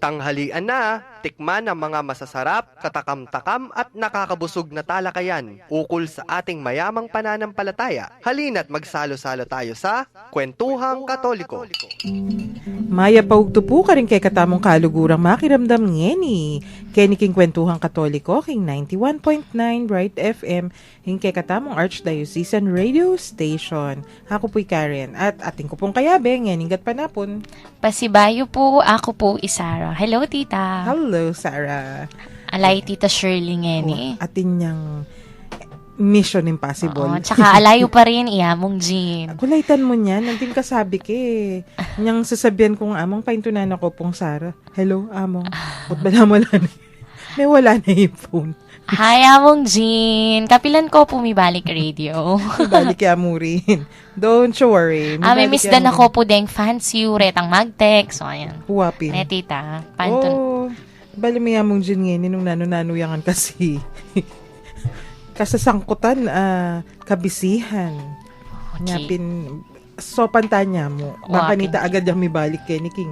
Tanghalian na, tikman ang mga masasarap, katakam-takam at nakakabusog na talakayan ukol sa ating mayamang pananampalataya. Halina't magsalo-salo tayo sa Kwentuhang Katoliko. Maya paugto po ka rin kay katamong kalugurang makiramdam ngeni. Keni king Kwentuhang Katoliko, king 91.9 Bright FM, king kay katamong Archdiocesan Radio Station. Ako po'y Karen at ating ko pong kayabe, ngeningat panapon. Pasibayo po, ako po Isara. Hello, tita. Hello, Sarah. Alay, tita Shirley ngeni. Atin niyang Mission Impossible. Oo, tsaka alayo pa rin, iyamong Jean. Kulaitan mo niyan, nantin kasabi ke. Niyang sasabihan kong among paintunan ako pong Sarah. Hello, among. Ba't wala na? May wala na yung phone. Hi, among Jean. Kapilan ko pumibalik radio. Balik kaya mo rin. Don't you worry. May miss dan ako po deng fancy, retang mag-text. So, ayan. Huwapin. Tita. Pantun. Oh, bali may among Jean ngayon nung nano-nano kasi. Kasasangkutan, kabisihan. Ngapin, so pantanya mo. Baka nita agad yung may balik kay ni King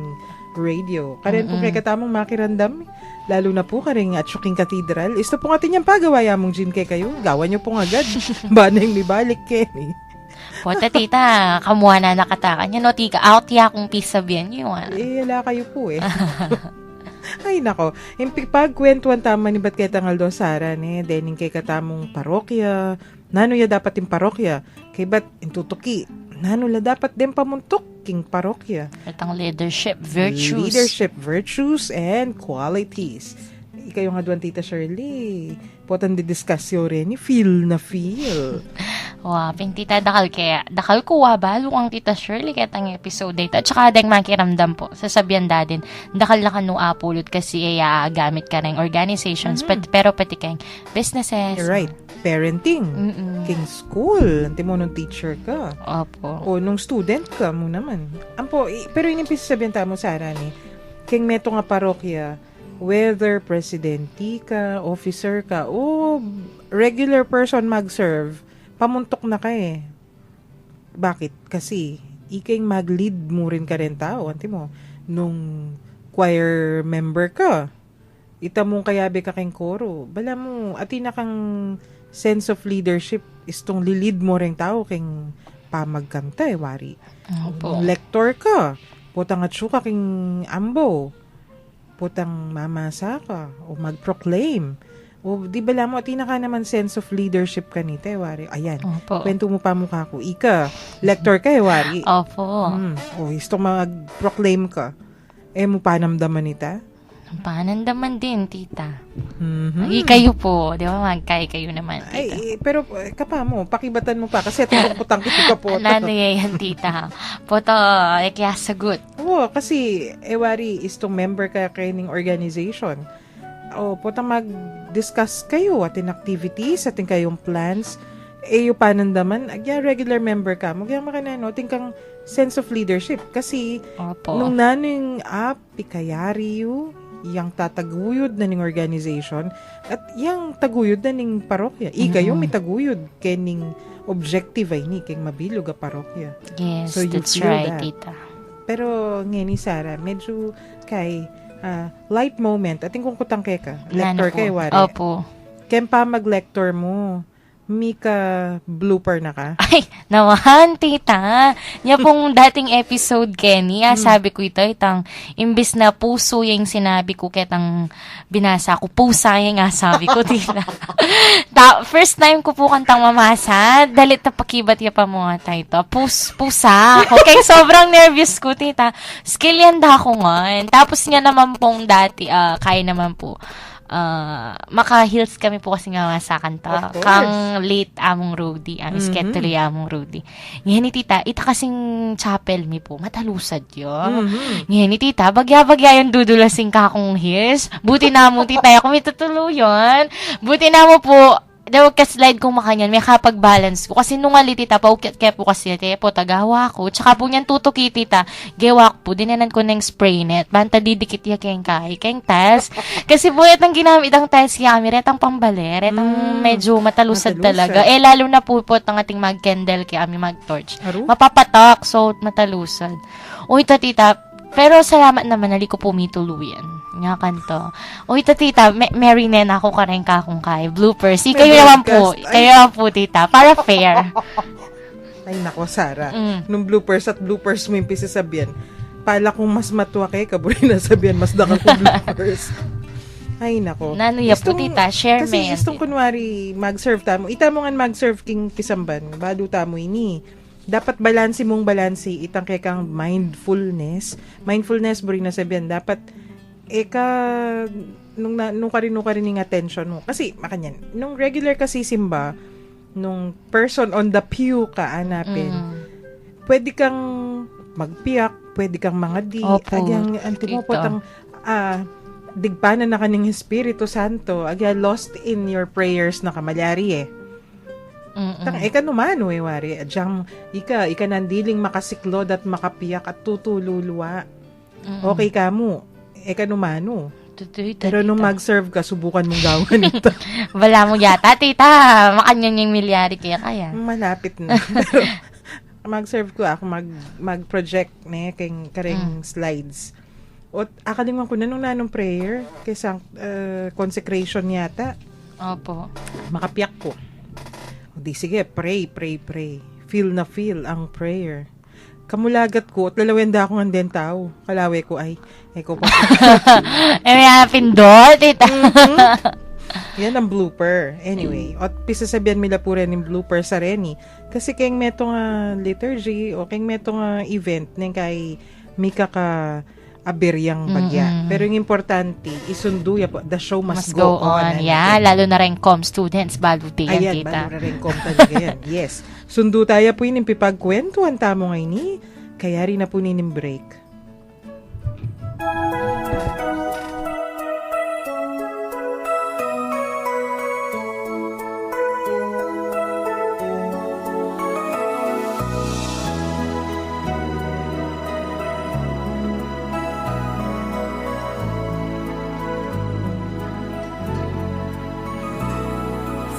Radio. Karen po kay katamong makirandam, lalo na po karing at Shuking Cathedral. Ito po atin yung pagawaya mong Jean kay kayo. Gawan nyo po agad. Ba na yung may balik kay ni. Pota, tita, kamuha na nakatakan niya. No, tika, out ya kung pisabihan niyo. Wala kayo po eh. Ay nako, pagkwentuhan tama ni ba't kay Tangaldo Sara ni dening kay katamong parokya. Nano ya dapat yung parokya? Kay ba't intutuki? Nano la dapat din pamuntok king parokya? Itang leadership virtues. Leadership virtues and qualities. Ikayo nga duwan, Tita Shirley. Potan di-discuss yun rin. Feel na feel. Waping tita, dakal ko balo ang Tita Shirley kaya tang episode dito. At saka dahil makiramdam po, sasabihan dadin, dakal na kanu apulot kasi gamit ka ng organizations, pero pati kayong businesses. You're right. Parenting. King school. Anti mo nung teacher ka. Opo. O nung student ka mo naman. Ampo, pero inimpis sabihan tamo, Sarah ni, king meto nga parokya, whether presidente ka, officer ka, o regular person mag-serve, pamuntok na ka eh. Bakit? Kasi, iking mag-lead mo rin ka rin tao. Anti mo, nung choir member ka, ita mong kayabe ka king koro. Bala mo, atina kang sense of leadership is tong lilid mo rin tao king pamagkanta eh, wari. Lector ka, putang at syuka king ambo, putang mamasa ka, o mag-proclaim. O di ba mo, atina ka naman sense of leadership ka nito, wari. Ayan, kwento mo pa mukha ko. Ika, lector ka wari. Opo. O, gusto mag-proclaim ka. Mo panamdaman nita? Panandaman din, tita. Kayo po, di ba magkay kayo naman, tita. Ay, pero kapa mo, pakibatan mo pa kasi itong putang kito ka po. Ano yan, tita? Poto, kaya sagot. Oo, kasi ewari is tong member ka training organization. O, putang mag-discuss kayo atin activities, atin kayong plans. Yung panandaman, regular member ka. Magyang makanano, atin kang sense of leadership. Kasi, nung naning pikayari yang tataguyod na ning organization at yang taguyod na ning parokya. Ikayo may taguyod kening objective ay ni keng mabilog a parokya. Yes, so that's right, tita. Pero ngeni Sara, medyo kay light moment. Ating kung kutang keka. Lector kay wari. Opo. Kempa mag-lector mo. Mika blooper na ka? Ay, naman, tita. Niya pong dating episode, Kenny, sabi ko ito, itang, imbis na puso yung sinabi ko, ketang binasa ko, pusa yung sabi ko, tita. First time ko po kantang mamasa, dalit na pakibat ya pa mo nga ito. Pusa. Okay, sobrang nervous ko, tita. Skill yan da ako nga. Tapos niya naman pong dati, kaya naman po. Maka-hills kami po kasi nga sa kanta. Kang late among Rudy. Isket tuloy among Rudy. Ngayon ni tita, ita kasing chapel mi po, matalusad yun. Ngayon ni tita, bagya-bagya yung dudulasing ka akong hills. Buti na mo tita, ako may tutuluyan. Buti na mo po, daw ka-slide kong makanyan, may kapag-balance ko. Kasi nung ali, tita, paukit kaya po kasi, po, tagawa ko. Tsaka po niyan tutuki, tita, gewak po, dinanan ko ng spray net. Banta didikit ya keng tiles. Kasi po, itang ginamit ang tiles kami, retang pambali, retang medyo matalusad talaga. Lalo na po ang ating mag-candle kaya kami mag-torch. Mapapatak, so matalusad. Uy, tita, pero salamat naman, nali ko po mituluyan. Nga kanto. Uy, tita, Mary Nen ako ka rin kakong kay. Bloopers. May Kayo naman po. broadcast. Ay. Kayo naman po, tita. Para fair. Ay, nako, Sarah. Mm. Nung bloopers mo yung pisasabihan, pala kung mas matuwa kay kaburi na sabihan, mas dakal kong bloopers. Ay, nako. Nanuya po, tita. Share Kasi me. istong kunwari, mag-serve tamo. Ita mo nga mag-serve king pisamban. Bado tamo ini. Dapat balansi mong balansi. Itang kekang mindfulness. Mindfulness, buri na sabihan. Dapat, nung ka rin yung attention mo. Kasi, makanyan, nung regular kasi simba, nung person on the pew ka anapin, pwede kang magpiyak, pwede kang mangadi, Opo, agyang antimo po tita. tang digpanan na kaning Espiritu Santo, agya lost in your prayers na kamalyari Tang eka numano wari, adyang ika nandiling makasiklod at makapiyak at tutululuwa. Okay ka mo, eka numano. Pero nung mag-serve ka, subukan mong gawan ito. Wala mo yata, tita. Makanyan yung milyari kaya. Malapit na. Pero, mag-serve ko ako, mag-project na karing slides. O, akalingan ko na nung nanong prayer, kaysa consecration yata, Opo. makapiyak ko. O di sige, pray. Feel na feel ang prayer. Kamulagat ko, at lalawenda ako ng den tao. Kalawe ko ay, ko pa. May pindot, tita. Yan ang blooper. Anyway, at pisasabihan mila po rin yung blooper sa Reni. Kasi kayong meto nga liturgy o kayong meto nga event nang kay Mika ka aberyang bagya. Pero yung importante, isundo ya po. The show must go on. Yeah, lalo na rin com students, baluti yan, Ayan, tita. balo na rin kom talaga yan. Yes. Sundo tayo po yun yung pipagkwentuhan tamo ngayon ni. Kaya rin na po nining break.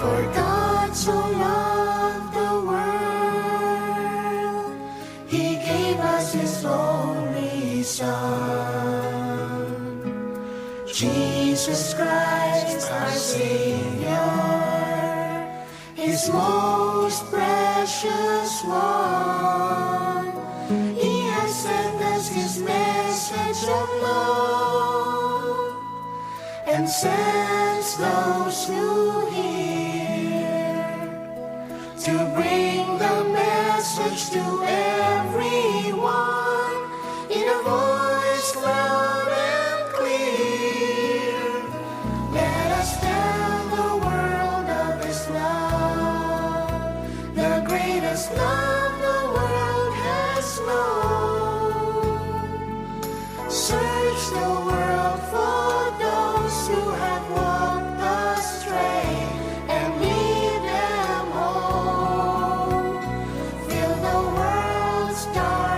For God so loved the world, He gave us His only Son, Jesus Christ our Savior, His most precious one. He has sent us His message of love, and sends those who hear to bring the message to everyone in a voice loud and clear. Let us tell the world of His love, the greatest love the world has known. Search the world for those who have walked astray and lead them home. Fill the world's dark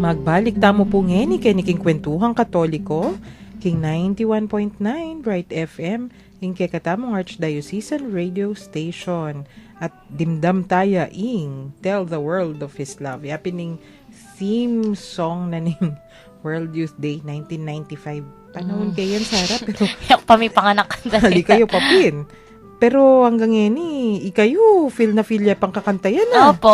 Magbalik tamo po ngeni kiniking kwentuhang katoliko, king 91.9 Bright FM, ing katamong Archdiocesan Radio Station. At dimdam taya ing Tell the World of His Love. Yapining theme song na ning World Youth Day 1995. Panahon kayo yan, Sarah, pero Yung pamipanganak ka hali kayo papin. Pero hanggang ngeni, ikayo, feel na feel ya pang kakanta yan ah. Opo,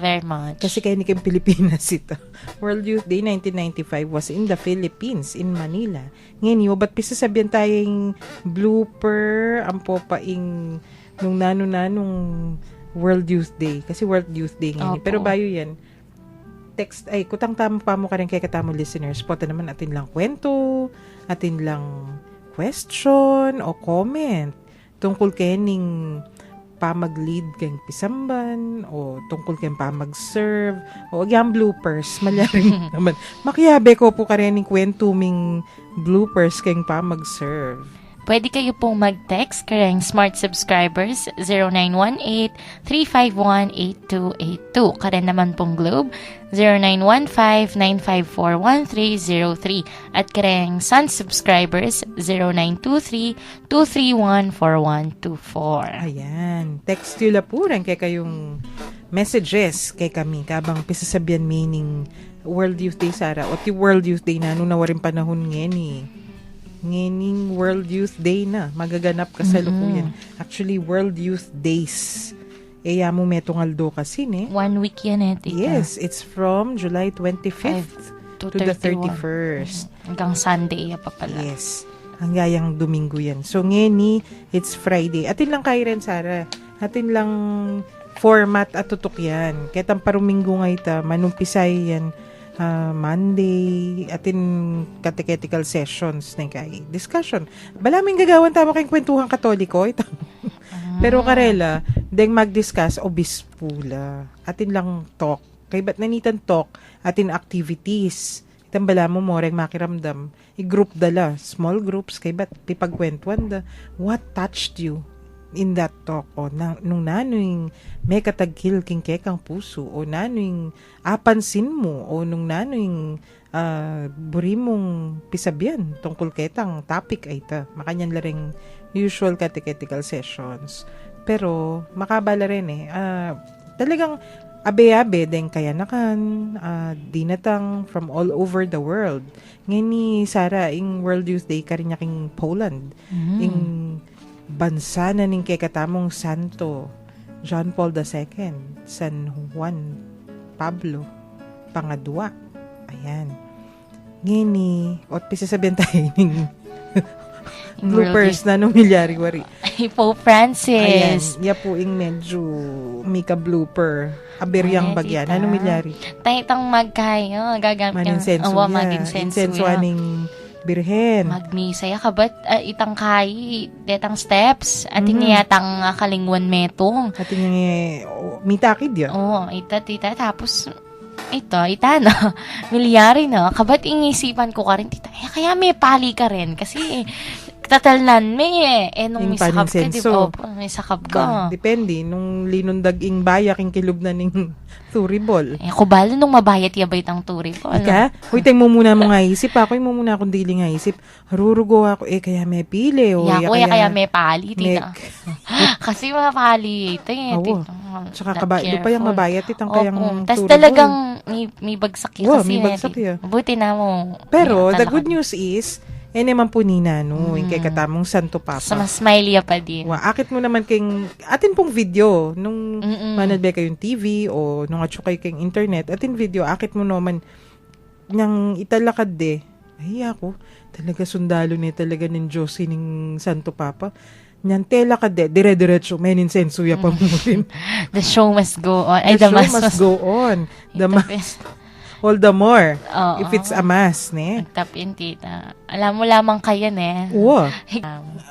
very much. Kasi kayo ni kayong Pilipinas ito. World Youth Day 1995 was in the Philippines, in Manila. Ngayon, ba't pisasabihan tayong blooper, ang popaing nung nano-nanong World Youth Day. Kasi World Youth Day ngayon. Opo. Pero bayo yan, text, ay, kutang tama pa mo ka rin kay katamo listeners. Pota naman atin lang kwento, atin lang question o comment tungkol kening pamag-lead kayong pisamban o tungkol kayong pamag-serve o yung bloopers malyaring naman makiyabe ko po ka rin yung kwento ming bloopers kayong pamag-serve. Pwede kayo pong mag-text karang smart subscribers 0918-351-8282. Karen naman pong Globe 0915-954-1303. At karang Sun subscribers 0923-231-4124. Ayan. Text yun la po rin kay kayong messages kay kami kabang pisasabihan meaning World Youth Day, Sarah. O ti World Youth Day na na waring panahon ngeni. Ngening World Youth Day na. Magaganap kasalukuyan. Actually, World Youth Days. Mo metong aldo kasi, ne? 1 week yan eh, tita. Yes, it's from July 25th to the 31st. Hanggang Sunday pa pala. Yes. Hanggang Domingo yan. So, ngeni, it's Friday. Atin lang kayo rin, Sarah. Atin lang format at tutok yan. Kahit ang paruminggo nga ita, manumpisay yan Monday, atin catechetical sessions na kay discussion. Balaming gagawan tama kayong kwentuhang katoliko. Ito. Pero karela, deng mag-discuss obispula. Atin lang talk. Kay ba't nanitan talk, atin activities. Itang bala mo reng makiramdam. I-group dala. Small groups. Kay ba't pipagkwentuan da. What touched you in that talk? O nung nanoing may katagkil king kekang puso. O nanoing apansin mo. O nung nanoing buri mong pisabyan tungkol ketang topic ay ta. Makanyan laring usual catechetical sessions. Pero makabala rin talagang abe-abe din kaya nakan dinatang from all over the world. Ngayon ni Sarah, ing World Youth Day ka rin king Poland. Ing bansa na ning kekatamong santo John Paul II, San Juan Pablo Pangadwa. Ayan. Ngayon ni, ot pisasabihan tayo ning bloopers na nung milyari-wari. Pope Francis. Ayan, ya po ing medyo mika blooper. Aberyang bagyan. tita. Anong milyari? Taytang magkayo. Gagamit Maninsenso Awa, ya. maninsenso Insenso ya. aning birhen. Magmisa ya kabat itang kay detang steps at iniyatang kalingwan metong. At yung mitakid ya. Oo, ita tita tapos ita na. Milyari na. Kabat ingisipan ko ka rin, tita. Kaya may pali ka rin. Kasi, tatalnan may nung Yung misakap ka, di paninsenso. ba? May sakap ka. Depende. Nung linundag ing bayak ing kilub na ning turibol. Ako balo nung mabayat yabay tang turi ko. Ika? Uy, tayo mo muna mo nga isip. Ako yung mo muna akong daily nga isip. Harurugo ako. Kaya may pili. O, Kaya may pali, tita. May- Kasi mapali ito eh. Oo. tita. Tsaka That kabayo pa yung careful. mabayat itang kayang Tapos turibol. talagang may bagsak yun Oo, kasi. may bagsak yun. Buti na mo. Pero, may the talak- good news is, naman po nina, no? Yung kay katamong Santo Papa. Sa mas smiley pa din. Akit mo naman kayong, atin pong video, nung Mm-mm. manad ba kayong TV o nung atso kayo kayong internet, atin video, akit mo naman, nang italakad ay ako, talaga sundalo ni talaga ng Diyos ning Santo Papa. Nyan tela ka dire-diretso, may ninsenso ya pa mo rin. The show must go on. Ay, The the show mass must go on. The Ito, mass, all the more. Oo. If it's a mass, ne? Nagtapin, tita. Alam mo lamang kaya, ne? Uwa.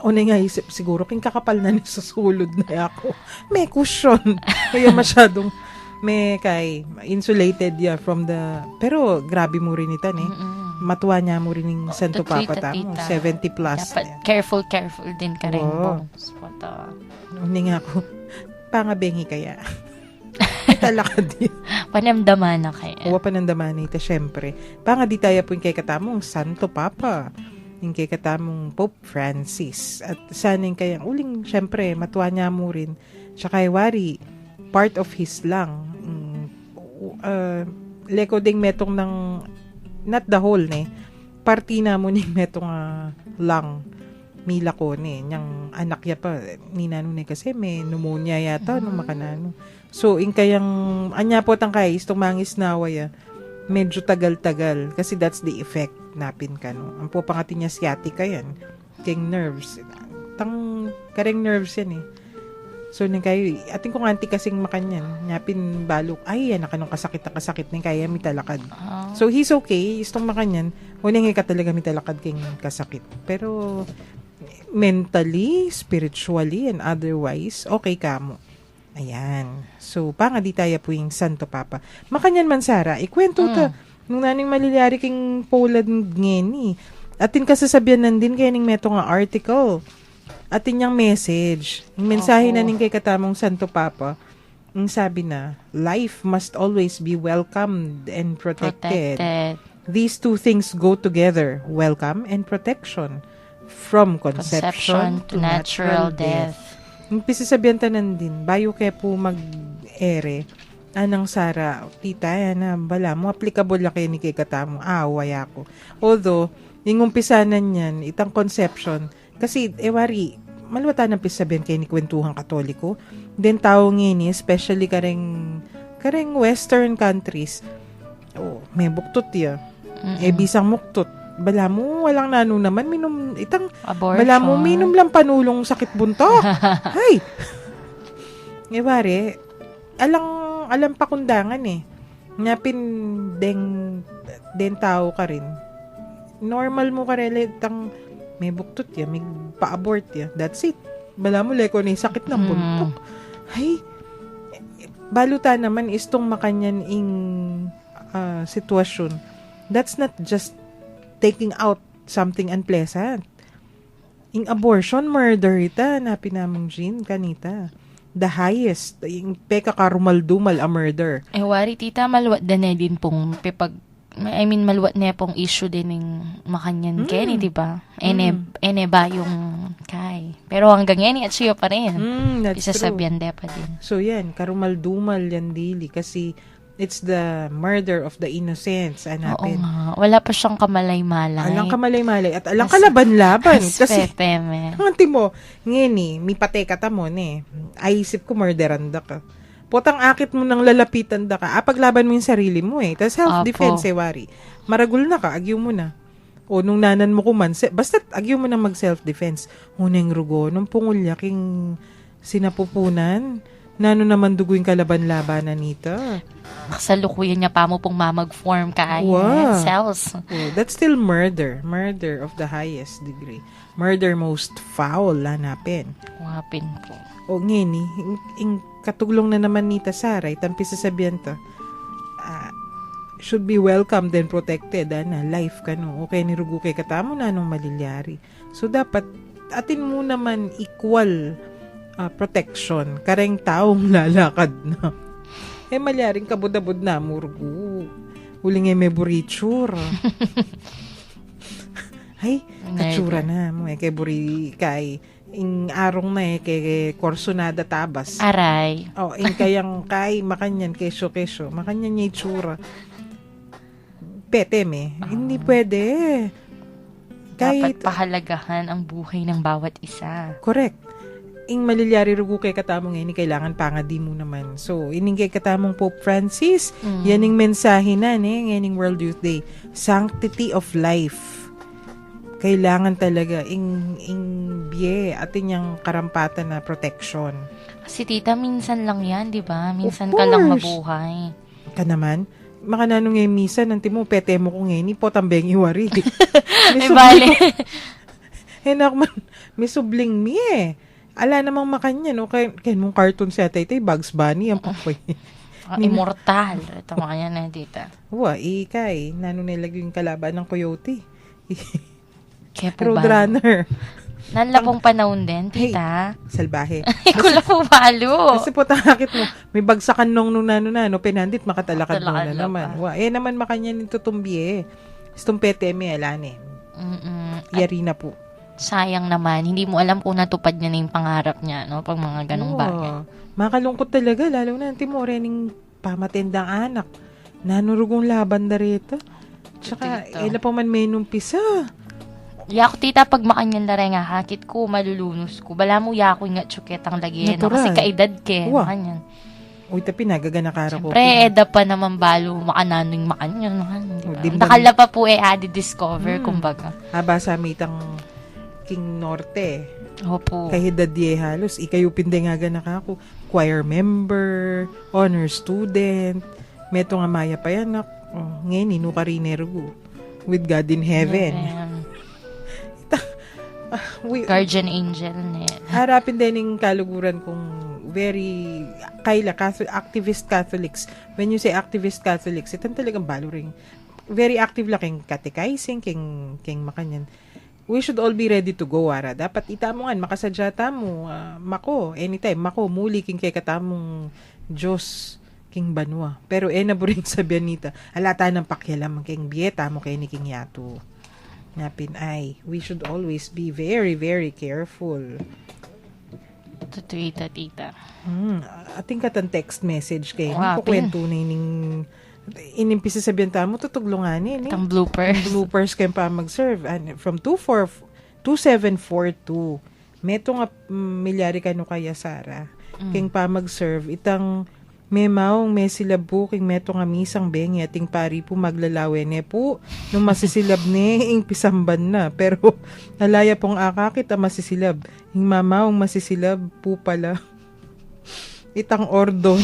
Una nga isip, siguro king kakapal na ni susulod na ako. May cushion. Kaya masyadong may kay insulated from the, pero grabe mo rin ita, ne? Matuwa niya mo rin yung Santo Papa tamo. 70 plus. Dapat careful din ka rin. Oo. Bones. Pata. Una nga ako, pangabengi kaya. talakad yun. Panamdaman na kaya. Uwa pa ng damani ita, syempre. Panga di tayo po yung kay katamong Santo Papa. Yung kay katamong Pope Francis. At sana yung kayang uling, syempre, matuwa niya mo rin. Siya kay Wari, part of his lang. Leko ding metong ng, not the whole, parti na mo ning metong lang. Mila ko niyang anak ya pa ni nano kasi may pneumonia yata nung makanano. So in kayang anya po tang kay istong mangis nawaya medyo tagal-tagal kasi that's the effect napin ka no. Ang po pangati niya sciatica yan. King nerves. Tang kareng nerves yan So ning kayo ating kung anti kasing makanyan napin balok ay yan kanong kasakit ning kaya mitalakad. So he's okay istong makanyan unang ka talaga mitalakad king kasakit. Pero mentally, spiritually, and otherwise, okay ka mo. Ayan. So, panga di tayo po yung Santo Papa. Makanyan man, Sara, ikwento ta. Nung naning maliliari king Poland ngeni. Atin kasasabihan nandin kaya ning meto nga article. Atin niyang message. Yung mensahe na ning kay katamong Santo Papa, yung sabi na, life must always be welcomed and protected. These two things go together, welcome and protection. From conception to natural death. Yung pisasabihan tanan din, bayo kaya po mag-ere, anang Sara, tita, yan bala mo, applicable lang kayo ni kay katamo, waya ko. Although, yung umpisanan yan, itang conception, kasi, wari, malwata ng pisasabihan kayo ni kwentuhang katoliko, then tao ngini, especially kareng western countries, may buktot ya, bisang muktot, bala mo, walang nano naman, minom, itang, abortion. Bala mo, minom lang panulong sakit buntok. Hay! Ngewari, alang pakundangan Ngapin, den tao ka rin. Normal mo ka rin, itang, may buktot ya, may pa-abort ya. That's it. Bala mo, leko na sakit ng buntok. Hay! Baluta naman, istong makanyan ing sitwasyon. That's not just taking out something unpleasant. In abortion, murder ita, napinamong Jean, kanita. The highest, yung peka karumaldumal a murder. Wari, tita, maluwat na din pong maluwat na pong issue din ng makanyan Kenny, di ba? Ene ba yung kay. Pero hanggang yan, at siya pa rin. That's Isasabihan de pa din. So yan, karumaldumal yan dili kasi it's the murder of the innocents. Anapin. Oo nga. Wala pa siyang kamalay-malay. Alang kamalay-malay at alang kalaban-laban. Kasi, Peme. hanti mo, ngeni, mi pateka ta mo, ay isip ko murderanda ka. Potang akit mo nang lalapitan da ka. Paglaban mo yung sarili mo Tas self-defense, wari. Maragul na ka, agyo mo na. O nung nanan mo kuman, basta agyo mo na mag-self-defense. Unang rugo, nung pungulya king sinapupunan, nano naman dugo yung kalaban-labanan nito. Kasalukuyan niya pa mo pong mamag-form cells. That's still murder. Murder of the highest degree. Murder most foul, hanapin. Wapin po. O ngeni, yung katuglong na naman nita Saray, tampi sasabihan to, should be welcomed and protected. Life ka no. Okay, nirugo kay katamo na nung malilyari. So, dapat, atin mo naman equal protection. Kareng taong lalakad na. Malyaring kabudabud na, murgo. Huling may buritsura. Ay, katsura na mo. Kay buri, kay ing arong na kay korsonada tabas. Aray. Ing kayang kay makanyan, kesyo. Makanyan niya itsura. Pete Hindi pwede. Dapat pahalagahan ang buhay ng bawat isa. Correct. Ing malilyari rugo kay katamong ini kailangan pangadi mo naman. So, ining kay katamong Pope Francis, yan ing mensahe na nganing World Youth Day. Sanctity of life. Kailangan talaga ing biye atin yung karampatan na protection. Kasi tita, minsan lang yan, di ba? Minsan Of ka lang course. mabuhay. Ka naman, makananong ngayon misa, nanti mo, pete mo kung ngayon, potambeng iwari. May bale. Henak man, may subling mi Ala namang makanya, no? Kaya mong cartoon siya, tay Bugs Bunny, ang papoy. Immortal. Ito makanya na, tita. Ikay. Nano nilagay yung kalaban ng coyote. Kaya po ba? Roadrunner. Nanlapong panahon din, tita. Salbahe. Ay, kula po balo. Kasi po, takit mo, may bagsakan nung nano, penandit, makatalakad mo na Makatalakad naman. pa. Wa, naman makanya nito tumbi Stumpete alane. Yari na po. Sayang naman, hindi mo alam kung natupad niya na yung pangarap niya, no? Pag mga ganong bagay. Makalungkot talaga, lalo na ang timore ning pamatendang anak. Nanurugong laban na rito. Tsaka, Ito. ila pa man may numpisa. Yako tita, pag makanyan na rin nga, hakit ko, malulunos ko. Bala mo yako nga tsuketang lagi. No? Natural. Kasi kaedad ke, Uwa. makanyan. Uy, tapi nagagana kara ko. Siyempre, eda pa naman balo, makananoy makanyan. Di ba- Nakala pa po added discover, kumbaga. Aba sa mitang King Norte. Opo. Kahit dadye halos, ikayo pinde nga ganak ako. Choir member, honor student, meto nga maya pa yan. Ngayon, inukarinero with God in heaven. Guardian angel ne. Harapin din yung kaluguran kong very activist Catholics. When you say activist Catholics, itan talagang balo rin. Very active lang king catechizing, king makanyan. We should all be ready to go, ara. Dapat itamongan, makasadya tamo, mako, anytime, mako, muli king kay katamong Diyos, king banwa. Pero na po rin sabihan nita, alata ng pakialam, king bieta mo kay ni king yato. Napin ay, we should always be very, very careful. Tita, tita. Ating katang text message kay Wow, kukwento na ining inimpisa sabihan tamo tutuglunganin Tang bloopers. bloopers kayo pa mag-serve from 2742 meto nga milyari kano kaya Sara king pa mag-serve itang memaong may silab po king meto nga misang bengi ating pari po maglalawe ne po nung masisilab ne ing pisamban na pero nalaya pong akakit ang masisilab ing mamaong masisilab po pala itang ordon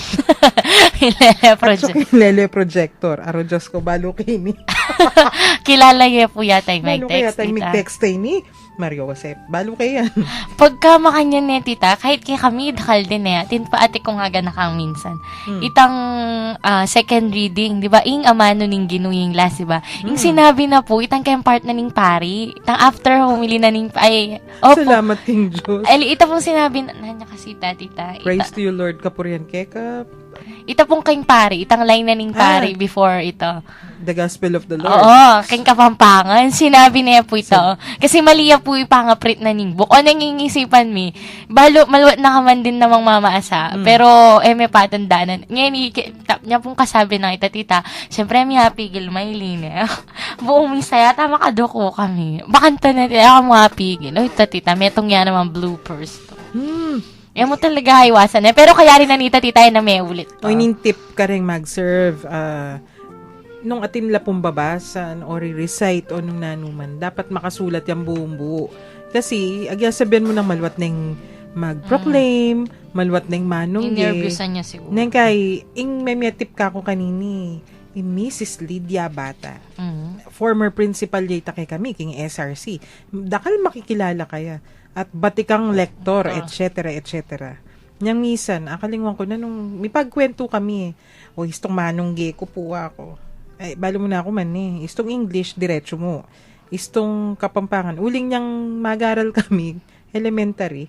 Hilele at project. so lele projector aro Diyos ko balo kini Kilala niya po yata yung may balo kaya text, tayong tita. text ni Mario Josep balo kaya Pagka makanya ne, tita, kahit kay kami, dakal din eh. Tin pa ate kong haga na kang minsan. Itang second reading, di ba? Ing amano ning ginuying last, di ba? Ing sinabi na po, itang kayang part na ning pari. Itang after humili na ning, ay, opo. salamat king Diyos Ita pong sinabi, nanya kasi tita. praise to you Lord kapurian keka Ita pong kayong pari, itang line na ning pari before ito. the gospel of the Lord Oo, kayong kapampangan. Sinabi niya po ito. Kasi maliya po ipangaprit na ning book. O nangingisipan mi, maluwat na kaman din namang mamaasa. Pero, may patandaanan. Ngayon, niya pong kasabi ng tita, syempre, may hapigil, may line. Buong misaya, tama kadoko kami. Bakanta na, ako mga hapigil. O, tita, metong yan naman bloopers to. Yan mo talaga iwasan eh. Pero kaya rin na tita, na may ulit. o ining tip ka rin mag-serve nung atin la pong babasan or recite o nung nanuman dapat makasulat yung buong buo kasi agya sabihan mo ng malwat neng mag-proclaim malwat neng manungge Inervyusan niya siguro. neng kay ing may tip ka ko kanini Mrs. Lydia Bata former principal yata kay kami king SRC dakal makikilala kaya at batikang lektor etc. Nyang misan akalingwan ko na nung may pagkwento kami o istong manungge ko po ako ay balo mo na ako man istong English diretso mo istong Kapampangan uling niyang mag-aral kami elementary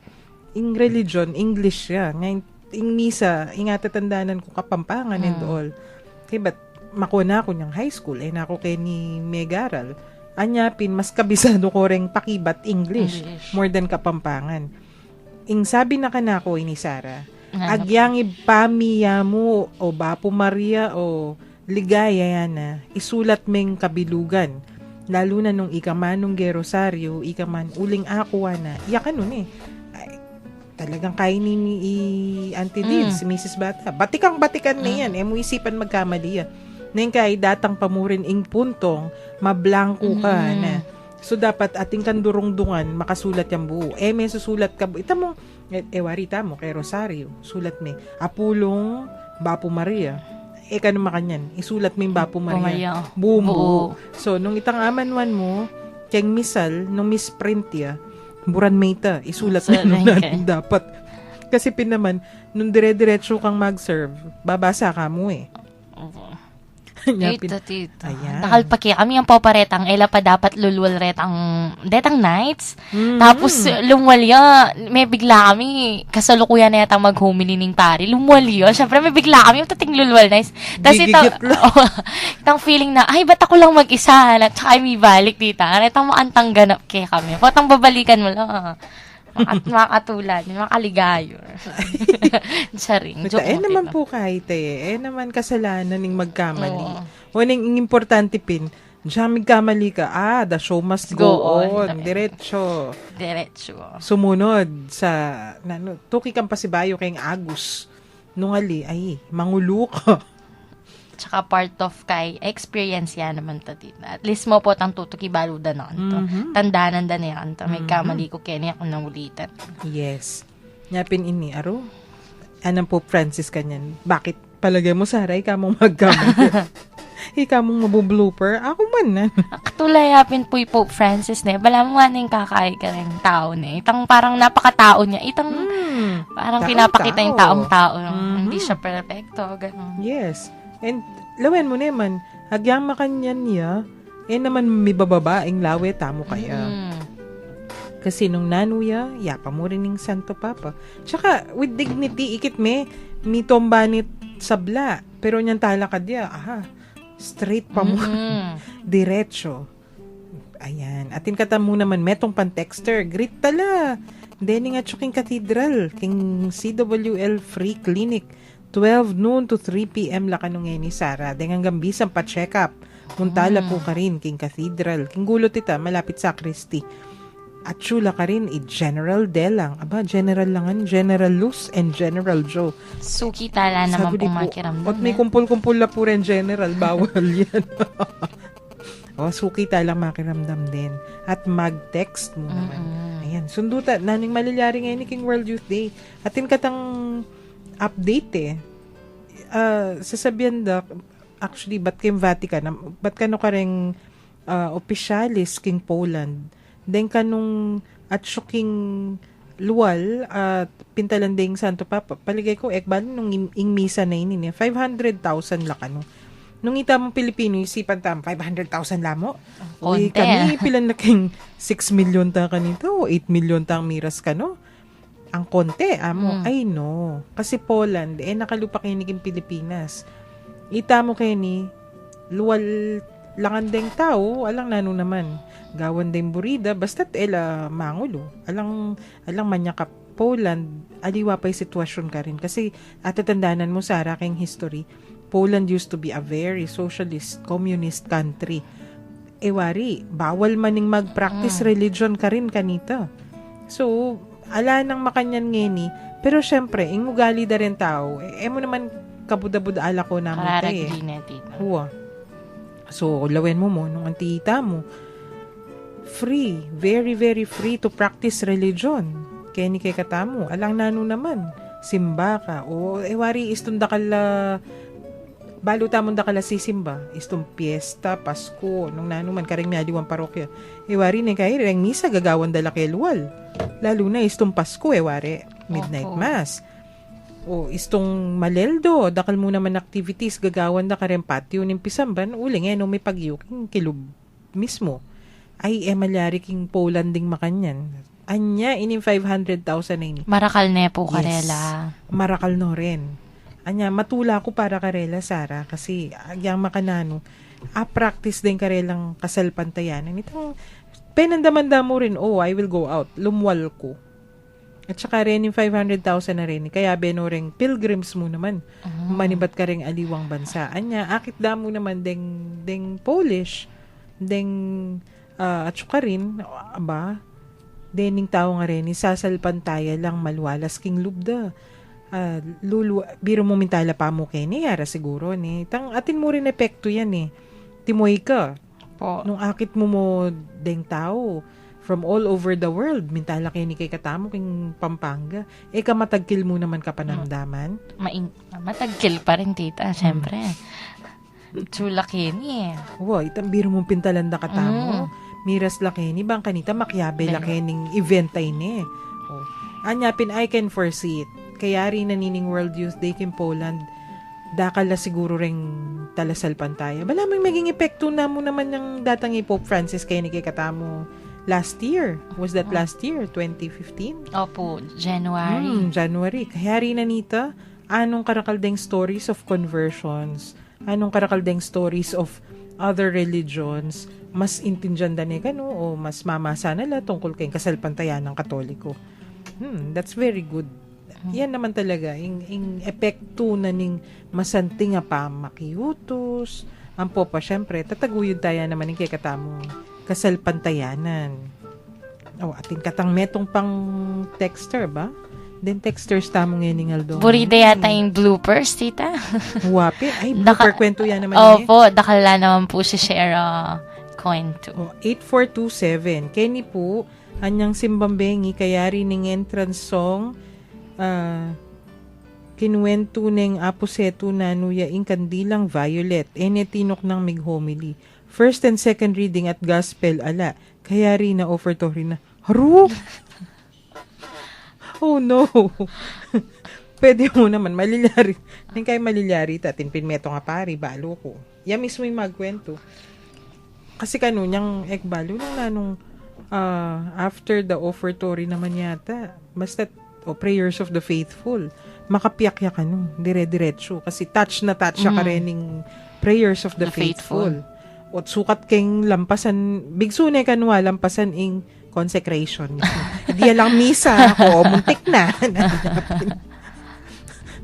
ing religion English siya ngayon ing misa ingatatandaanan ko Kapampangan and all kaya ba't makuha na ako niyang high school na ako kay ni Megaral anyapin mas kabisado ko ring pakibat English more than Kapampangan ing sabi na kanako ni Sara agyang ipamiya mo o Bapo Maria o ligaya yan na isulat meng kabilugan lalo na nung ikamanong Rosario ikaman uling akuha na iyakan nun ay, talagang kain ni Auntie Liz Mrs. Bata batikan na yan mo isipan magkamali yan nang kay datang pamurin ing puntong mablangko ka na so dapat ating kandurong-dungan makasulat yung buo may susulat ka ita mo warita mo kay Rosario sulat may Apulong Bapo Maria kanong makanyan, isulat mo yung Bapo Maria. Buo. So, nung itang amanwan mo, keng misal, nung misprint ya, buran may ta, isulat mo nung dapat. Kasi pinaman, nung dire-diretso kang mag-serve, babasa ka mo Tita, tita. Ayan. Nakalpaki kami ang paparetang, ela pa dapat lulwal retang nights. Tapos lumwalya, may bigla kami, kasalukuyan na yata mag-homily ning pari. Lumwalya, syempre may bigla kami, yung tating lulwal nights. Tapos Gigigit lang. itang feeling na, ay, ba't ako lang mag-isa? At saka may balik, tita. Itang maantang ganap kaya kami. Patang babalikan mo lang. Makatulad, makaligayo. Saring, joke mo, naman tita. po kahit naman kasalanan ng magkamali. Oo. O ning importante pin, diyan magkamali ka, the show must go on. on. Diretso. Diretso. Sumunod sa, tuki kang pasibayo kayong Agus. Nungali, ay, mangulo ka. Tsaka part of kay experience yan naman ta tita. At least mo po tang tutuki baludan na kanto. Tandaanan da na yan. May kamali ko kaya niya kung naulitan. Yes. Nyapin ini, aro. Anong po Francis kanyan? Bakit palagay mo, Sarah, ikaw mong magkamali? Ikaw mong mabublooper? Ako man na. Tulayapin po yung Pope Francis na. Bala mo nga na yung kakay ka rin tao na. Itang parang napakatao niya. Itang parang Taong pinapakita yung tao. taong-tao. Hindi siya perfecto. Ganun. Yes. And, lawen mo naman, hagyang makanyan niya, naman may bababaeng lawe, tamo kaya. Kasi nung nanuya, yapa mo rin ng Santo Papa. Tsaka, with dignity, ikit may tombanit sabla. Pero niyang talakad ya, straight pa mo. Diretso. Ayan. Atin kata mo naman, metong pan-texter. Great tala. Deni nga tsuking Cathedral. King CWL Free Clinic. 12 noon to 3 p.m. lakanong ni Sara. Dengan gambisang pa-check up. Muntala po ka rin, King Cathedral. King gulot ita, malapit sa Christie. At chula ka rin, General Delang. Aba, General langan, General Luz and General Joe. Suki tala naman Sabi di pong po, makiramdam. At may kumpul-kumpul na po rin, General. Bawal yan. Suki talang makiramdam din. At mag-text mo naman. Ayan, sunduta. Naning malilyari ngayon ni King World Youth Day. Atin katang update sasabihan da, actually, ba't kayong Vatican? Ba't kano ka rin officialis King Poland? Then kanong at king luwal at pintalan ding Santo Papa. Paligay ko, ekbal nung ing misa na ini 500,000 la kano. Nung ita mong Pilipino, isipan tam, 500,000 lamo. Uy, Konti, kami, pilan na king 6 million ta kanito, 8 million ta ang miras kano. Ang konti, amo. Ay, no. Kasi Poland, nakalupa kayo ni Pilipinas. Ita mo kayo ni, luwal langan deng tao, alang nano naman. Gawan deng burida, basta't mangulo. Alang manya ka Poland, aliwa pa yung sitwasyon ka rin. Kasi, atatandanan mo, Sarah, kayong history, Poland used to be a very socialist, communist country. Wari, bawal maning mag-practice religion ka rin kanita. So, ala nang makanyan ngeni, pero syempre, ing ugali da rin tao, mo naman kabuda-buda ala ko namin Kararagli na, tita. Huwa. So, lawen mo nung antita mo, free, very, very free to practice religion. Kaya ni kay katamo, alang nano naman, simba ka, wari istunda kala, baluta mo da kala sisimba, istung piyesta, Pasko, nung nano man karing mialiwang parokya, wari ni kay reng misa gagawan dala kay luwal. Lalo na istong Pasko, wari, midnight mass. Istong Maleldo, dakal mo naman activities, gagawan da ka rin patio ng Pisamban, uling no may pagyuking kilub mismo. Ay, malyari king Poland ding makanyan. Anya, ining 500,000 na ini. Marakal na po, Yes. karela. Marakal no rin. Anya, matula ko para karela, Sara, kasi agyang makanano, practice din karelang kasal pantayanan. Itong, penandamanda mo rin, I will go out. Lumwal ko. At saka rin yung 500,000 na rin. Kaya beno rin, pilgrims mo naman. Manibat ka rin aliwang bansa. Anya, akit da mo naman deng Polish, deng, at saka rin, dening tao nga rin, isasalpantaya lang malwalas king lubda. Biro mo mintala pa mo kay yara siguro ni. Atin mo rin epekto yan Timoy ka. Po. Nung akit mo deng tao from all over the world, mintala kayo ni kay katamo king Pampanga. Kamatagkil mo naman kapanamdaman. Matagkil pa rin, tita. Siyempre. Chula kini. Itang biro mong pintalanda katamo. Miras lakeni, bang kanita makyabe lakening event ay ni. Anyapin, I can foresee it. Kaya rin nanining World Youth Day in Poland, dakala siguro ring talasal pantaya. Bala may maging epekto na mo naman yung datang ni Pope Francis kay ni katamo last year. Was that last year? 2015? Opo, January. January. Kaya rin na nita, anong karakaldeng stories of conversions, anong karakaldeng stories of other religions, mas intindihan da ni kano o mas mamasa nila tungkol kay kasalpantayan ng Katoliko. That's very good. Yan naman talaga, ing epekto na ning masanting nga pa makiutos. Ang po pa, syempre, tataguyod tayo naman ng kikatamong kasalpantayanan. Ating katang metong pang texter ba? Then texters tamong ngayon Aldo. Burida yata yung bloopers, tita. Wapi. Ay, blooper kwento yan naman eh. Opo, dakala naman po si share kwento. 8427. Kenny po, anyang simbambengi, kaya rin ng entrance song, kinuwento ng aposeto na nuyaing kandilang violet, enetinok ng mighomily. First and second reading at gospel, ala. Kaya rin na offer to rin na, haru! Oh no! Pwede mo naman, malilari. Hindi kayo malilari, tatin pinmeto nga pari, balo ko. Yan mismo yung magkwento. Kasi niyang ekbalo nung nanong after the offertory naman yata, basta prayers of the faithful, makapiyak-yak dire-diretso. Kasi touch na touch siya karening prayers of the faithful. O sukat keng lampasan, bigsune kanwa, lampasan ing consecration. Hindi lang misa, o muntik na.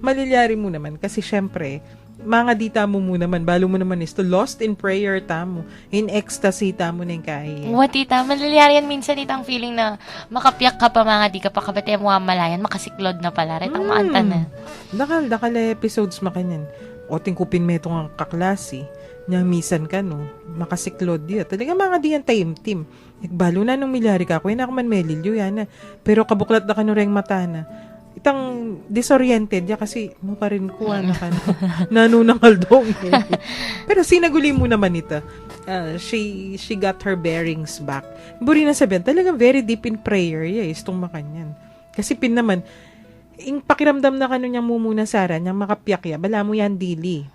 Malilyari mo naman kasi syempre, mga dita mo naman, balo mo naman is to lost in prayer tamo, in ecstasy tamo ng kaya. Tita, maliliari yan minsan itang feeling na makapiyak ka pa mga di ka pa kabate mo malayan, makasiklod na pala. Retang maanta na. Dakal episodes makanyan. O tingkupin mo itong kaklase, niya misan ka no, makasiklod diya. Talaga mga diyan time-team. Balo na nung milyari ka, kuya na man melilyo yan na. Pero kabuklat na ka no reng mata na. Itang disoriented ya kasi mo pa rin kuha na ka nanunangal dong. Pero sinaguli mo naman ito. She got her bearings back. Buri na sabihan, talaga very deep in prayer itong makanyan. Kasi pin naman, ing pakiramdam na kano niyang mumuna Sara, niyang makapiyak ya, bala mo yan dili.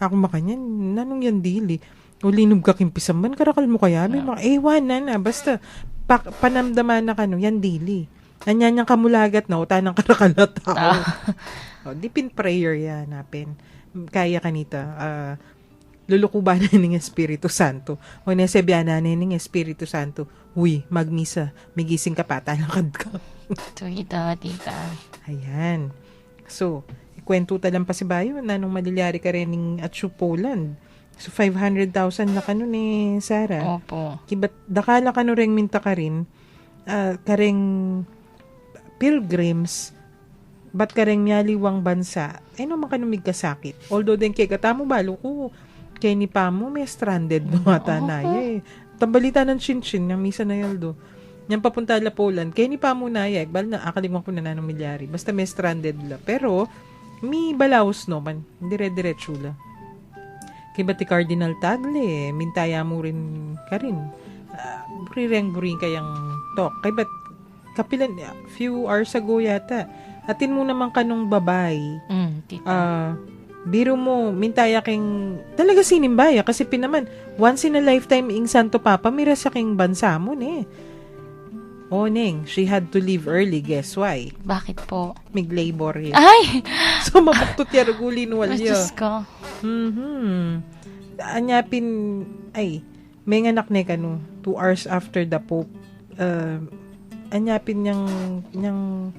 Ako makanyan, nanong yan dili. Ulinog ka kimpisam man, karakal mo kaya, may mga ewan na, basta panamdaman na kano, yan dili. Anyan niyang kamulagat na, uta ng karakalat tao. Deep in prayer yan, napin. Kaya kanita, lulukuban na ng Espiritu Santo. O nasabyanan na ng Espiritu Santo, uy, magmisa, migising ka pa, talakad ka. Tita. Ayan. So, ikwento talang pa si Bayo na nung maliliari ka rin ng Atsu Poland. So, 500,000 na kano ni Sarah. Opo. Kibat, dakala kano rin minta ka rin, karing pilgrims, ba't ka rin nyaliwang bansa, naman ka numig kasakit. Although din kay katamo balo ko, kay ni Pamo may stranded no ata na tambalita ng chinchin, yung misa na yaldo. Yung papunta la Poland, kay ni Pamo na bal na akalimang ko na nanong milyari. Basta may stranded la. Pero, may balaos no man, dire-diretso la. Kay ba ti Cardinal Tagle, mintaya mo rin ka rin. Buring kayang talk. Kay ba't kapilan, few hours ago yata, atin mo naman kanong babay. Tita. Biro mo, mintaya king, talaga sinimbaya, kasi pinaman, once in a lifetime ing Santo Papa, mira sa king bansa mo, Neng, she had to leave early, guess why? Bakit po? Mig-labor yan. Ay! So, mabuktot ya, rugulin walya. Diyos ko. Anyapin, may anak na kano, 2 hours after the Pope, anyapin niyang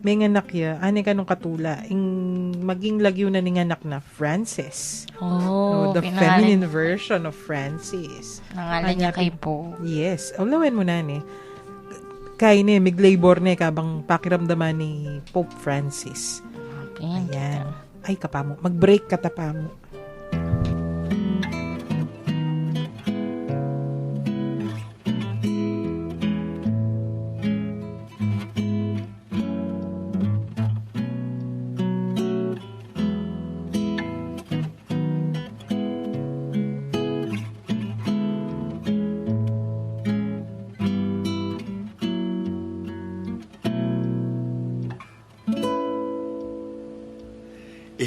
may anak ya, ka nung katula, maging lagyo na ning anak na Francis. The feminine version of Francis. Nangalan niya kay Po. Yes. Ulawin mo na kay mig-labor kabang pakiramdaman ni Pope Francis. Ayan. Ay, kapamo. Mag-break ka tapamo.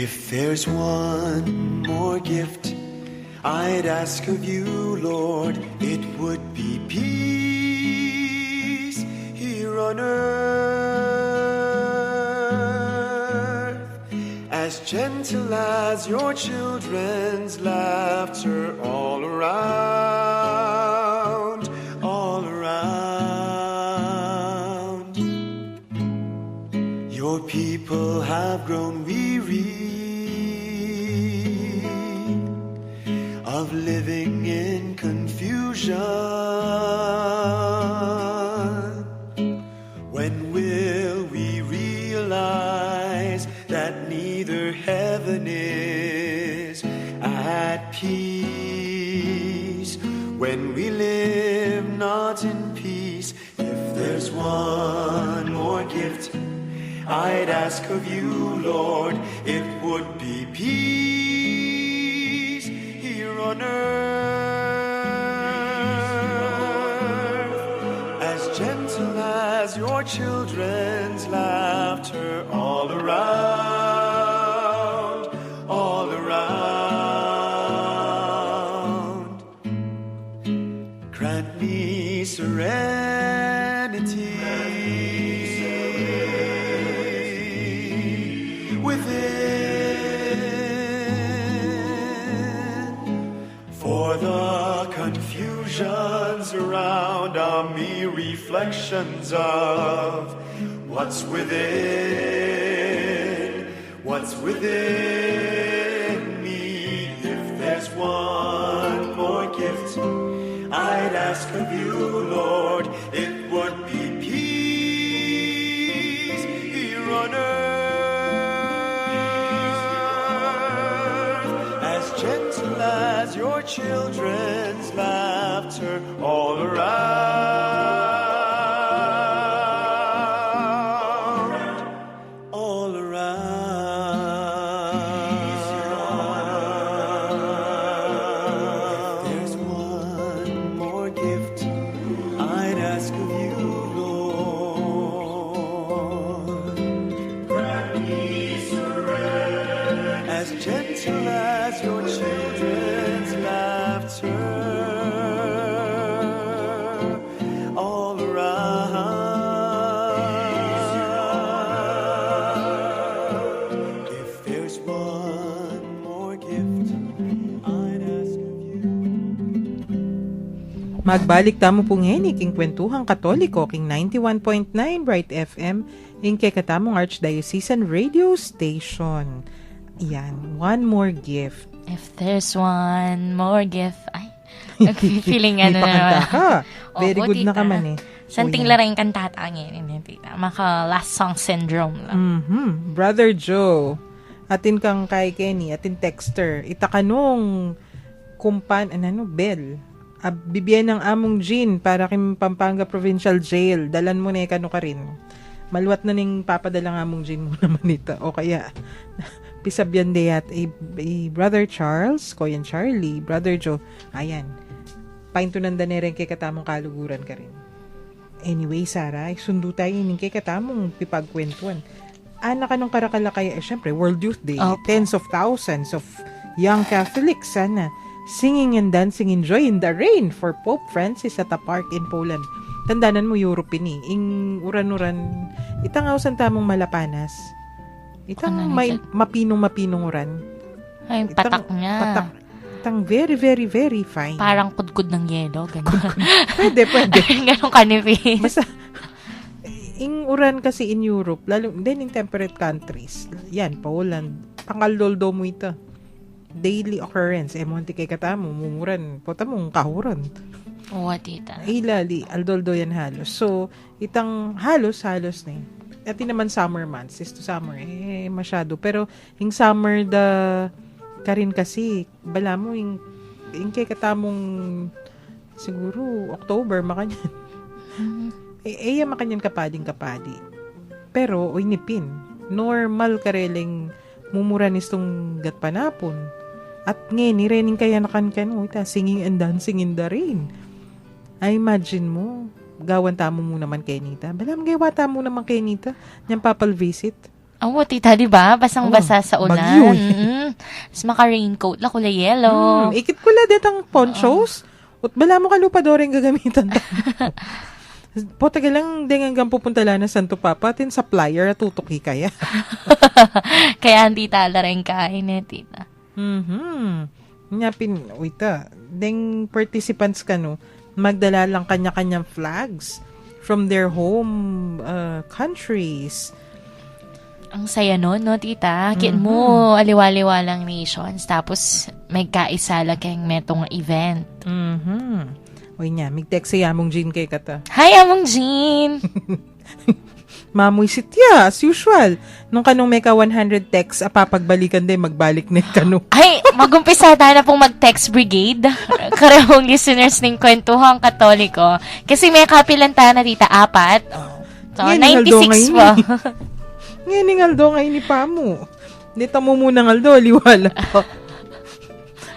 If there's one more gift I'd ask of you, Lord, it would be peace here on earth, as gentle as your children's laughter all around, all around. Your people have grown weary of living in confusion. When will we realize that neither heaven is at peace? When we live not in peace, if there's one more gift I'd ask of you, Lord, it would be peace here on earth, as gentle as your children's laughter all around, all around. Grant me serenity for the confusions around are mere reflections of what's within me. If there's one more gift I'd ask of you, Lord, it would be peace here on earth, as gentle as your children's laughter all around, all around. If there's one more gift I'd ask of you, Lord, grant me serenity, as gentle as your children's laughter all around. If there's one more gift I'd ask of you. Magbalik tamo pong king Kwentuhang Katoliko, king 91.9 Bright FM, ing kay katamong Archdiocesan Radio Station. Yan, one more gift. If there's one more gift, ay, feeling May ano pakanta na. ka. Very Opo, good na tita. ka man eh. Santing O, yan. larang kantata ngayon, tita. Maka last song syndrome lang. Brother Joe, atin kang kay Kenny, atin texter, itakanong kumpan, bell. Bibigyan ng among Jean para kim Pampanga Provincial Jail. Dalan mo na kano ka rin. Maluwat na ning papadala ng among Jean mo naman ito. O kaya, pisabyan deyat, Brother Charles, Koyan Charlie, Brother Joe, ayan. Paintunan da na rin kay katamong kaluguran ka rin. Anyway, Sarah, sundo tayo ning kay katamong pipagkwentuan. Anak ka nung karakalakay, syempre, World Youth Day. Opo. Tens of thousands of young Catholics, sana, singing and dancing in joy in the rain for Pope Francis at a park in Poland. Tandanan mo, Europe ni. Ing uran-uran, itangaw san tamong malapanas. Itang Ano may nito? mapinong uran. Ay, yung patak niya. Patak. Itang very, very, very fine. Parang kudkud ng yelo, gano'n. Pwede. Gano'ng kanipis. Basta, ing uran kasi in Europe, lalo din in temperate countries. Yan, Poland. Pangaldoldo mo ito. Daily occurrence. Monti kay katamo, mumuran. Puta mong kahuran. Oo, tita. Lali, aldoldo yan halos. So, itang halos na eh. At naman summer months, is to summer, masyado. Pero, yung summer karin kasi, bala mo, yung kay katamong, siguro, October, makanyan. Makanyan kapadi. Pero, nipin. Normal kareleng mumuranis tong gatpanapon. At ngayon, rening kaya nakan singing and dancing in the rain. I imagine mo, gawan tamo mo naman kay Nita. Balam gawa tamo naman kay Nita. Niyang papal visit. Oo, tita, di ba? Basang-basa sa ulan. bagyo eh. Mas maka-raincoat la kulay yellow. Ikit ko la detang ponchos. Ut bala mo kalupadoreng gagamitan ta. Po, taga lang, din hanggang pupunta lang na Santo Papa, tin supplier, tutuki kaya. Kaya hindi tala rin kain eh, tita. Nyapin, wita, ding participants ka, no, magdala lang kanya-kanyang flags from their home countries. Ang saya nun, no, tita? Kit mo, aliwa-liwalang nations, tapos may kaisa lang kayong metong event. Uy niya, mig-text sa Yamong Jean kay kata. Hi, Among Jean! Mamoy sitya, as usual. Nung kanong may ka 100 texts, papagbalikan din, magbalik na kanu. Ay, mag-umpisa tayo na pong mag-text brigade. Karehong listeners ng Kwentuhang Katoliko. Kasi may kapilan tayo na, tita, 4. So, Yan, 96 pa. Ngayon ni Aldo ngayon ni Pamo. Dito mo muna Aldo, liwala pa.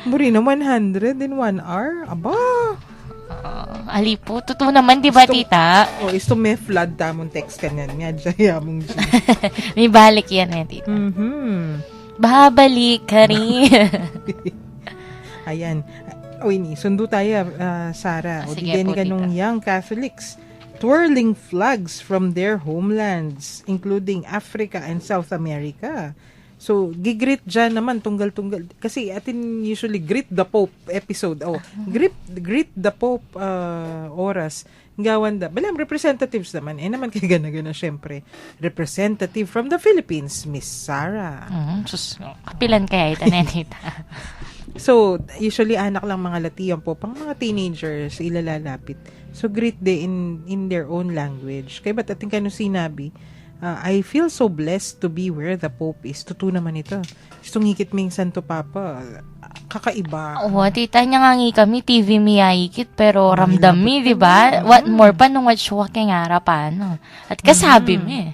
Buri na 100 in 1 hour. Aba. Ali po, totoo naman, di ba, tita? Isto may flood tamong text ka niyan. Nga, dyan mong G. May balik yan eh, tita. Babalik ka rin. Ayan. Uy, ni, sundo tayo, Sarah. O Sige di po, ka nung tita. young Catholics twirling flags from their homelands, including Africa and South America. So, gigreet dyan naman, tunggal-tunggal. Kasi atin usually greet the Pope episode. Greet the Pope oras. Gawan da. Balang representatives naman. Naman kay gana-gana, syempre. Representative from the Philippines, Miss Sarah. Sus, kapilan kaya ito na, tita. So, usually anak lang mga Latiyan po, pang mga teenagers, ilalalapit. So, greet day in their own language. Kaya ba't ating kano sinabi, I feel so blessed to be where the Pope is. Totoo naman ito. Itong hikit ming Santo Papa, kakaiba. Oo, tita niya nga ngi kami, TV mi ayikit, pero ramdam mi, di ba? What more pa nung what syuwa kay nga harapan. At kasabi mi.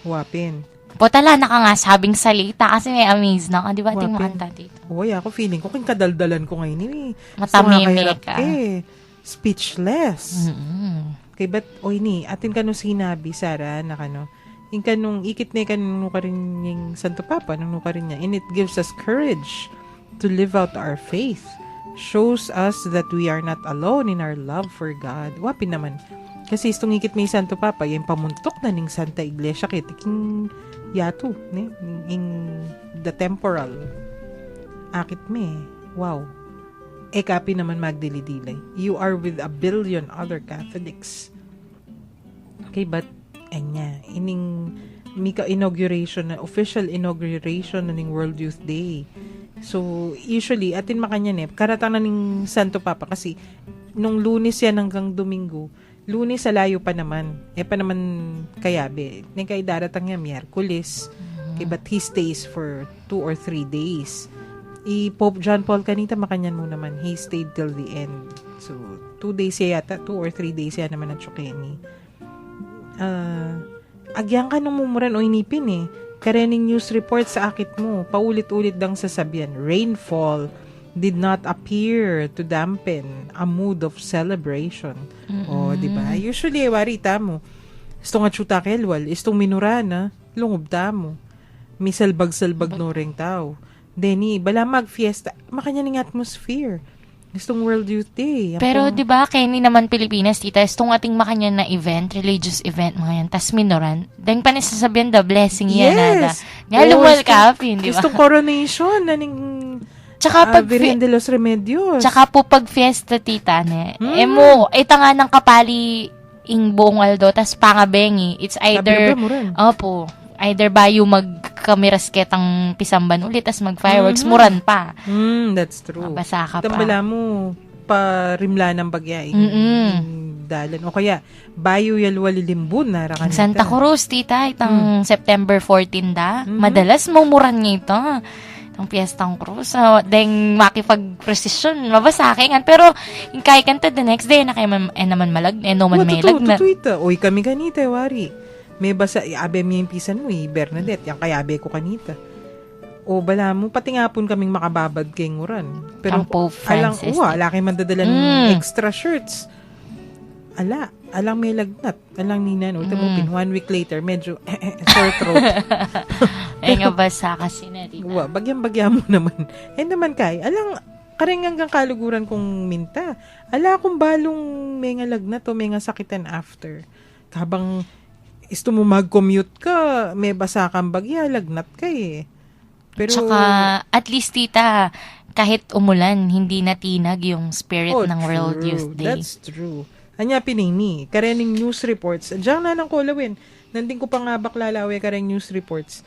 Wapin. Po tala na ka nga sabing salita kasi may amaze na ka, di ba? Ting Wapin. makanta, tita. Uy, ako feeling ko, king kadaldalan ko ngayon. Matamimik ka. Speechless. Kay ba't, ni, atin ka nung sinabi, Sarah, na kano, yung kanong ikit na kanong ka rin yung Santo Papa, nung ka rin niya. And it gives us courage to live out our faith. Shows us that we are not alone in our love for God. Wapin naman. Kasi itong ikit may Santo Papa, yung pamuntok na ning Santa Iglesia kay tiking yato, ne? In the temporal. Akit me. Wow. Kapi naman magdilidilay. You are with 1 billion other Catholics. Okay, but ining mika inauguration, official inauguration na ning World Youth Day. So, usually, atin makanya karatang na ning Santo Papa kasi nung Lunes yan hanggang Domingo, Lunes sa layo pa naman. Pa naman kayabe. Ning kay daratang nga Miyerkules. Okay, but he stays for 2 or 3 days. Pope John Paul kanita makanyan mo naman. He stayed till the end. So, 2 days yata, 2 or 3 days yan naman at Chukeni. Agyang ka nung mumuran o inipin Karening news report sa akit mo, paulit-ulit dang sasabihan, rainfall did not appear to dampen a mood of celebration. O, di ba? Usually, warita mo, istong atsuta kelwal, istong minurana, lungob mo. May salbag-salbag no ring tao. Deni, bala mag-fiesta, makanya ning atmosphere. Istong World Youth Day. Pero, di ba, Kenny naman Pilipinas, tita, itong ating makanya na event, religious event, mga yan, tas minoran, dahil pa nisasabihan the blessing yan, nada. Nga, lumal kapin, di ba? Istong coronation, na ning Tsaka pag, Virgen de los Remedios. tsaka po pag fiesta, tita, mo, ita nga ng kapali, ing buong Aldo, tas pangabengi, it's either, either bayo magkamiras ketang pisamban ulit, tas mag-fireworks, muran pa. That's true. Basa ka pa. Tambala mo, parimla ng bagya, dalan. O kaya, bayo yalwalilimbun, narakan Santa Cruz, tita, itang September 14 da. Madalas mumuran nga ito. Itong Piestang Cruz. Deng makipag-precision, mabasakingan. Pero, yung kaya kanta the next day, na kayo naman malag, no man may lagnat. Tutuita. Uy, kami kanita, wari. May basa, abe mo yung pisan mo, Bernadette. Yung kayabe ko kanita. O bala mo, pati nga po kaming makababad kay nguran. Pero, Ang Pope Francis. ala kayo mandadala ng extra shirts. Ala, alang may lagnat, alang ninan, ultimopin, 1 week later, medyo sore throat. Ay nga basa kasi na, di ba? Bagyang-bagya mo naman. Naman kay, alang, karing hanggang kaluguran kong minta. Ala akong balong may nga lagnat o may nga sakitan after. Habang isto mo mag-commute ka, may basa kang bagya, lagnat ka eh. Pero, Tsaka, at least tita, kahit umulan, hindi natinag yung spirit ng World true. Youth Day. That's true. Anya pinini, karening news reports. Diyan na nang kulawin. Nanding ko pa nga baklalawe kareng news reports.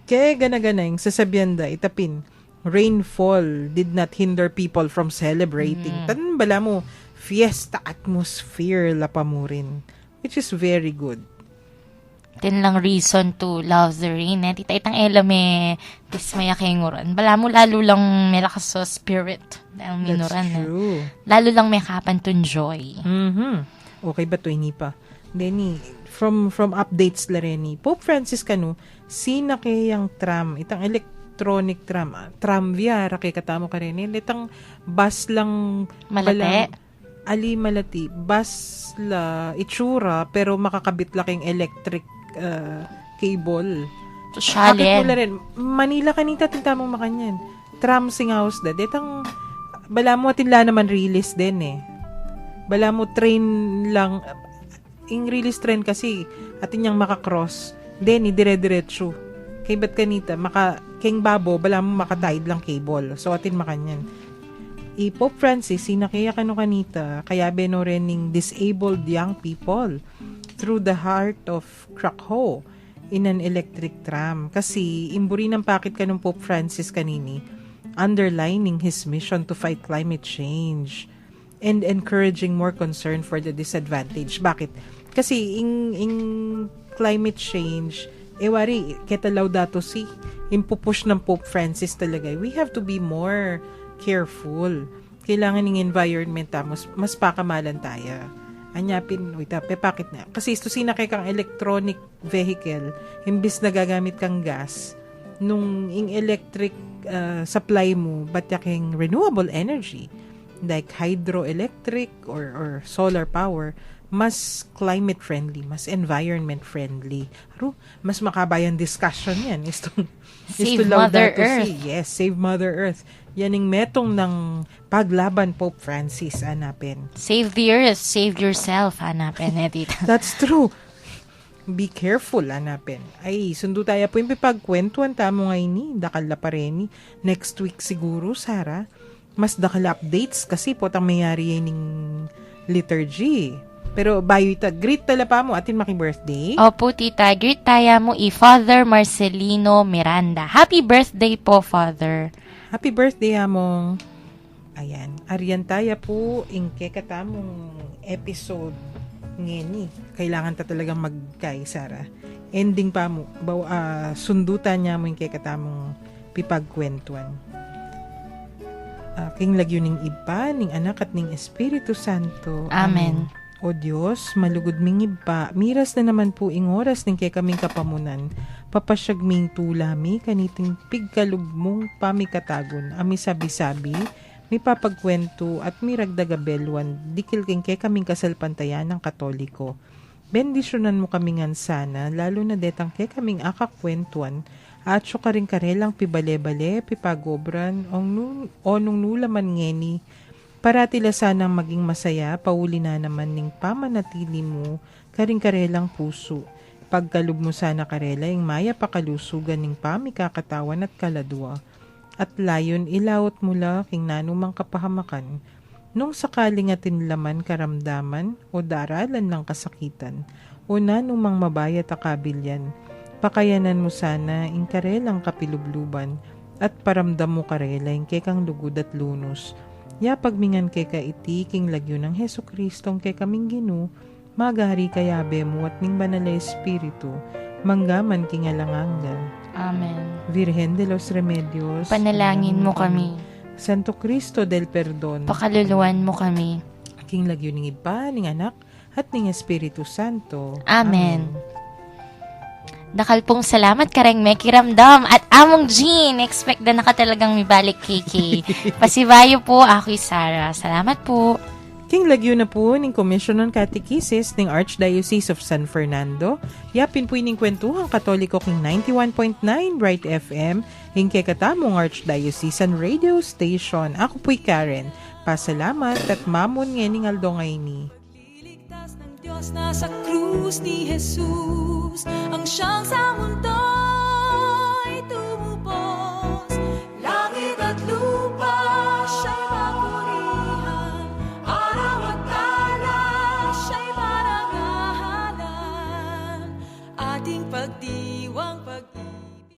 Kaya ganaganay, sa sabyenda, itapin, rainfall did not hinder people from celebrating. Tanan bala mo, fiesta atmosphere la pa mo rin. Which is very good. Din lang reason to love the rain. Tita, itang elame, dismaya kenguran. Bala mo, lalo lang may lakas sa spirit. Dahil minuran. That's true. Lalo lang may kapan to enjoy. Okay ba to ini pa? Denny, from updates la rin ni Pope Francis kanu, sinakayang tram, itang electronic tram, tramvia, rakay katamo ka rin. Itang bus lang, Malate. Ali malati, bus la, itsura, pero makakabit laking electric cable. Akit mo la rin, Manila kanita tintamong makanyan. Tram singaws da. Detang, bala mo atinla naman release din eh. Bala mo train lang, yung release train kasi, atin niyang makakross. Then, dire-diretso. Kay ba't kanita, keng babo, bala mo makataid lang cable. So, atin makanyan. Pope Francis, sinakaya kano kanita, kaya beno rin ng disabled young people through the heart of Krakow in an electric tram. Kasi, imburi ng pakit ka ng Pope Francis kanini, underlining his mission to fight climate change and encouraging more concern for the disadvantaged. Bakit? Kasi, in climate change, wari, ketalaw dato si, impupush ng Pope Francis talaga. We have to be more careful. Kailangan ng environment mas pakamalan tayo. Anyapin, pepakit na. Kasi ito sinakay kang electronic vehicle, imbis na gagamit kang gas, nung in electric supply mo, ba't yaking renewable energy, like hydroelectric or solar power, mas climate friendly, mas environment friendly. Mas makabayan discussion yan. Save Mother Earth. Yes, Save Mother Earth. Yan yung metong ng paglaban Pope Francis, hanapin. Save the earth, save yourself, hanapin tita. That's true. Be careful, hanapin. Ay, sundo tayo po yung pipagkwentuhan tamo ngayon ni, dakal la pa rin ni. Next week siguro, Sarah, mas dakal updates kasi po tang mayari yan ng liturgy. Pero bayo ita, greet tala pa mo atin maki-birthday. Opo, tita. Greet tayo mo Father Marcelino Miranda. Happy birthday po, Father. Happy birthday, among. Ayan. Ariyan tayo po ingke katamong episode ngeni. Kailangan ta talagang magkay, Sarah. Ending pa mo. Sundutan niya mo ingke katamong pipagkwentuan. King lagyo ning iba, ning anak at ning Espiritu Santo. Amen. O Diyos, malugod ming iba, miras na naman po ing oras ng kay kaming kapamunan, papasyag ming tulami, kaniting pigkalubmong pamikatagon, ami sabi-sabi, may papagkwento at may ragdagabelwan, dikil kay kaming kasalpantayan ng Katoliko. Bendisyonan mo kami ngan sana, lalo na detang kay kaming akakwentuan, at syo karing karelang pibale-bale, pipagobran, o nung nulaman ngeni, para tila sanang maging masaya, pauli na naman ning pamanatili mo, karing-karelang puso. Pagkalub mo sana karela, yung maya pakalusugan ning pamikakatawan at kaladwa. At layon ilawot mula king nanumang kapahamakan, nung sakaling atin laman karamdaman o daralan ng kasakitan, o nanumang mabayat akabilyan, pakayanan mo sana ing karelang kapilubluban, at paramdam mo karela ing kekang lugod at lunos, ya pagmingan kay kaitiking lagyo ng Heso Kristong kay kaming Ginu, magahari kayabe mo at ning banal na Espiritu, manggaman kingalanganga. Amen. Virgen de los Remedios, Panalangin mo kami. Santo Cristo del Perdon, Pakaluluan mo kami. king lagyo ning iba, ning anak, at ning Espiritu Santo. Amen. Dakal pong salamat kareng may kiramdam at among Jean. Expect na naka talagang may balik KK. Pasibayo po, ako'y Sarah. Salamat po. King lagyo na po ning Commission on Catechesis ng Archdiocese of San Fernando. Yapin po ining kwentuhang Katoliko king 91.9 Bright FM. Hingke katamong Archdiocesan Radio Station. Ako po'y Karen. Pasalamat at mamon ngening aldo ngayni. Liligtas ng Diyos na sa krus ni Jesus ang siyang sa mundo